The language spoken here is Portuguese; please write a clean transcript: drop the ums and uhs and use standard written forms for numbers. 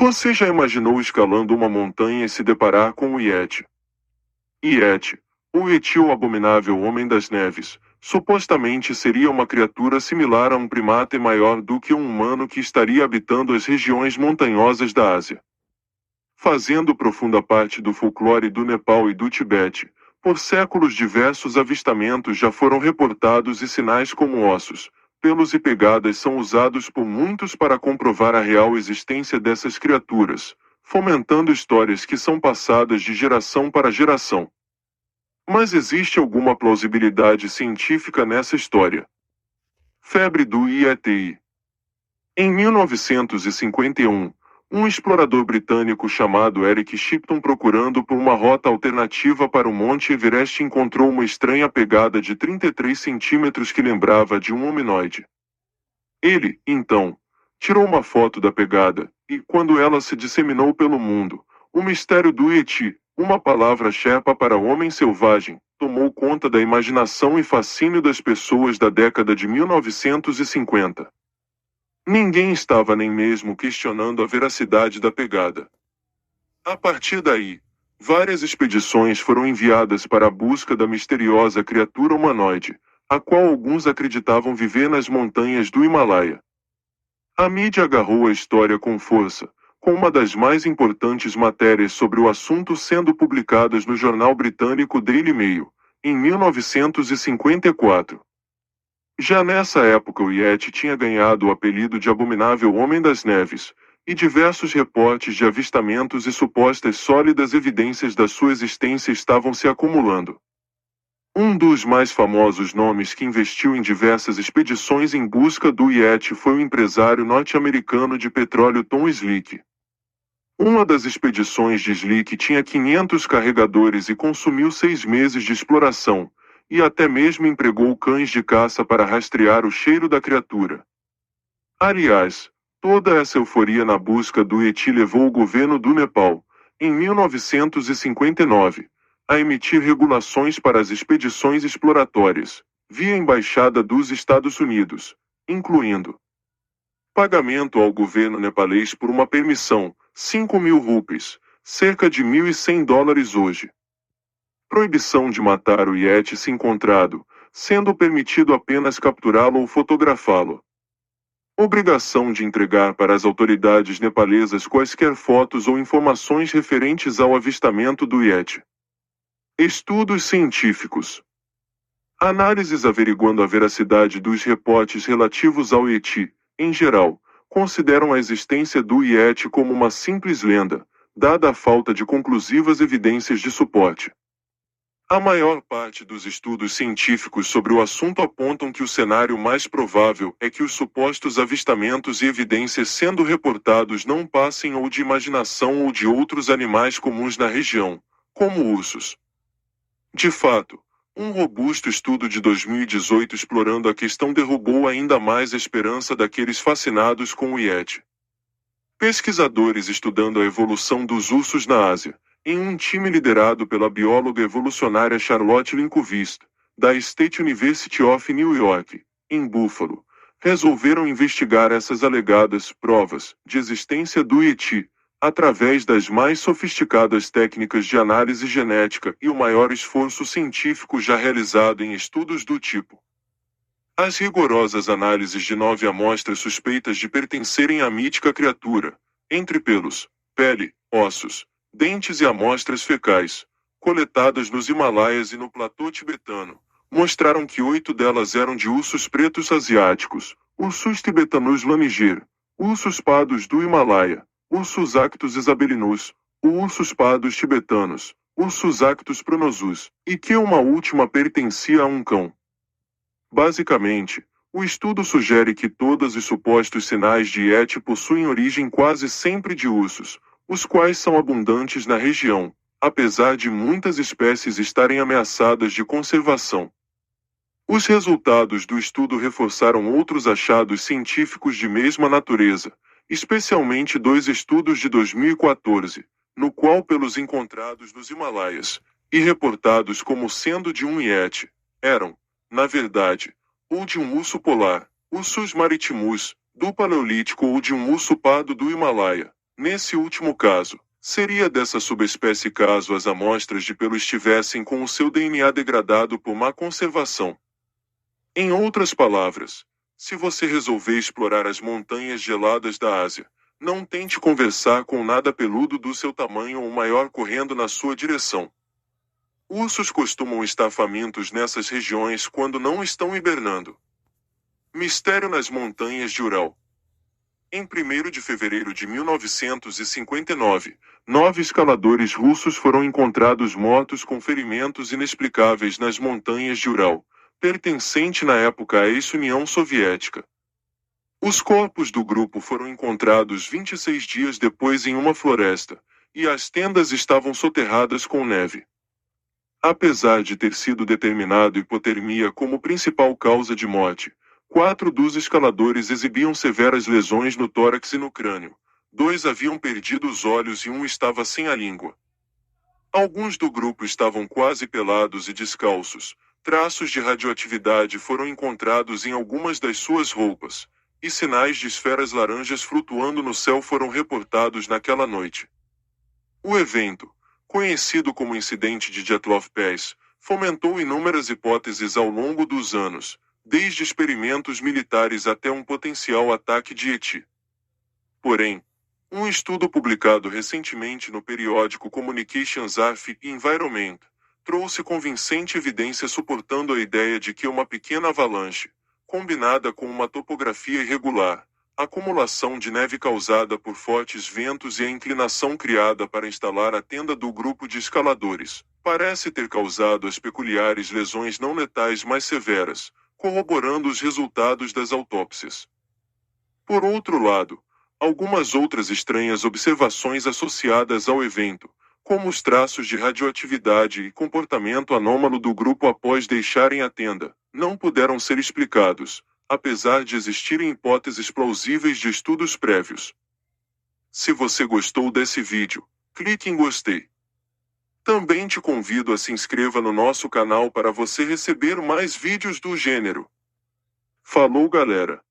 Você já imaginou escalando uma montanha e se deparar com o Yeti? Yeti, ou Yeti o abominável homem das neves, supostamente seria uma criatura similar a um primate maior do que um humano que estaria habitando as regiões montanhosas da Ásia. Fazendo profunda parte do folclore do Nepal e do Tibete, por séculos diversos avistamentos já foram reportados e sinais como ossos, pelos e pegadas são usados por muitos para comprovar a real existência dessas criaturas, fomentando histórias que são passadas de geração para geração. Mas existe alguma plausibilidade científica nessa história? Febre do Yeti. Em 1951, um explorador britânico chamado Eric Shipton, procurando por uma rota alternativa para o Monte Everest, encontrou uma estranha pegada de 33 centímetros que lembrava de um hominoide. Ele, então, tirou uma foto da pegada, e, quando ela se disseminou pelo mundo, o mistério do Yeti, uma palavra Sherpa para homem selvagem, tomou conta da imaginação e fascínio das pessoas da década de 1950. Ninguém estava nem mesmo questionando a veracidade da pegada. A partir daí, várias expedições foram enviadas para a busca da misteriosa criatura humanoide, a qual alguns acreditavam viver nas montanhas do Himalaia. A mídia agarrou a história com força, com uma das mais importantes matérias sobre o assunto sendo publicadas no jornal britânico Daily Mail, em 1954. Já nessa época o Yeti tinha ganhado o apelido de Abominável Homem das Neves, e diversos reportes de avistamentos e supostas sólidas evidências da sua existência estavam se acumulando. Um dos mais famosos nomes que investiu em diversas expedições em busca do Yeti foi o empresário norte-americano de petróleo Tom Slick. Uma das expedições de Slick tinha 500 carregadores e consumiu 6 meses de exploração, e até mesmo empregou cães de caça para rastrear o cheiro da criatura. Aliás, toda essa euforia na busca do Yeti levou o governo do Nepal, em 1959, a emitir regulações para as expedições exploratórias, via Embaixada dos Estados Unidos, incluindo pagamento ao governo nepalês por uma permissão, 5.000 rupees, cerca de $1.100 hoje. Proibição de matar o Yeti se encontrado, sendo permitido apenas capturá-lo ou fotografá-lo. Obrigação de entregar para as autoridades nepalesas quaisquer fotos ou informações referentes ao avistamento do Yeti. Estudos científicos. Análises averiguando a veracidade dos reportes relativos ao Yeti, em geral, consideram a existência do Yeti como uma simples lenda, dada a falta de conclusivas evidências de suporte. A maior parte dos estudos científicos sobre o assunto apontam que o cenário mais provável é que os supostos avistamentos e evidências sendo reportados não passem ou de imaginação ou de outros animais comuns na região, como ursos. De fato, um robusto estudo de 2018 explorando a questão derrubou ainda mais a esperança daqueles fascinados com o Yeti. Pesquisadores estudando a evolução dos ursos na Ásia, em um time liderado pela bióloga evolucionária Charlotte Lindqvist, da State University of New York, em Buffalo, resolveram investigar essas alegadas provas de existência do Yeti, através das mais sofisticadas técnicas de análise genética e o maior esforço científico já realizado em estudos do tipo. As rigorosas análises de 9 amostras suspeitas de pertencerem à mítica criatura, entre pelos, pele, ossos, dentes e amostras fecais, coletadas nos Himalaias e no platô tibetano, mostraram que 8 delas eram de ursos pretos asiáticos, ursus tibetanus laniger, ursos pardos do Himalaia, ursus actus isabelinus, ursus pardos tibetanos, ursus actus pronosus, e que uma última pertencia a um cão. Basicamente, o estudo sugere que todos os supostos sinais de Yeti possuem origem quase sempre de ursos, os quais são abundantes na região, apesar de muitas espécies estarem ameaçadas de conservação. Os resultados do estudo reforçaram outros achados científicos de mesma natureza, especialmente 2 estudos de 2014, no qual pelos encontrados nos Himalaias, e reportados como sendo de um Yeti, eram, na verdade, ou de um urso polar, Ursus maritimus, do Paleolítico ou de um urso pardo do Himalaia, Nesse último caso, seria dessa subespécie caso as amostras de pelo estivessem com o seu DNA degradado por má conservação. Em outras palavras, se você resolver explorar as montanhas geladas da Ásia, não tente conversar com nada peludo do seu tamanho ou maior correndo na sua direção. Ursos costumam estar famintos nessas regiões quando não estão hibernando. Mistério nas montanhas de Ural. Em 1º de fevereiro de 1959, 9 escaladores russos foram encontrados mortos com ferimentos inexplicáveis nas montanhas de Ural, pertencente na época à ex-União Soviética. Os corpos do grupo foram encontrados 26 dias depois em uma floresta, e as tendas estavam soterradas com neve. Apesar de ter sido determinado hipotermia como principal causa de morte, 4 dos escaladores exibiam severas lesões no tórax e no crânio, 2 haviam perdido os olhos e um estava sem a língua. Alguns do grupo estavam quase pelados e descalços, traços de radioatividade foram encontrados em algumas das suas roupas, e sinais de esferas laranjas flutuando no céu foram reportados naquela noite. O evento, conhecido como Incidente de Dyatlov Pass, fomentou inúmeras hipóteses ao longo dos anos, desde experimentos militares até um potencial ataque de ET. Porém, um estudo publicado recentemente no periódico Communications Earth Environment trouxe convincente evidência suportando a ideia de que uma pequena avalanche, combinada com uma topografia irregular, acumulação de neve causada por fortes ventos e a inclinação criada para instalar a tenda do grupo de escaladores, parece ter causado as peculiares lesões não letais mais severas, corroborando os resultados das autópsias. Por outro lado, algumas outras estranhas observações associadas ao evento, como os traços de radioatividade e comportamento anômalo do grupo após deixarem a tenda, não puderam ser explicados, apesar de existirem hipóteses plausíveis de estudos prévios. Se você gostou desse vídeo, clique em gostei. Também te convido a se inscreva no nosso canal para você receber mais vídeos do gênero. Falou, galera!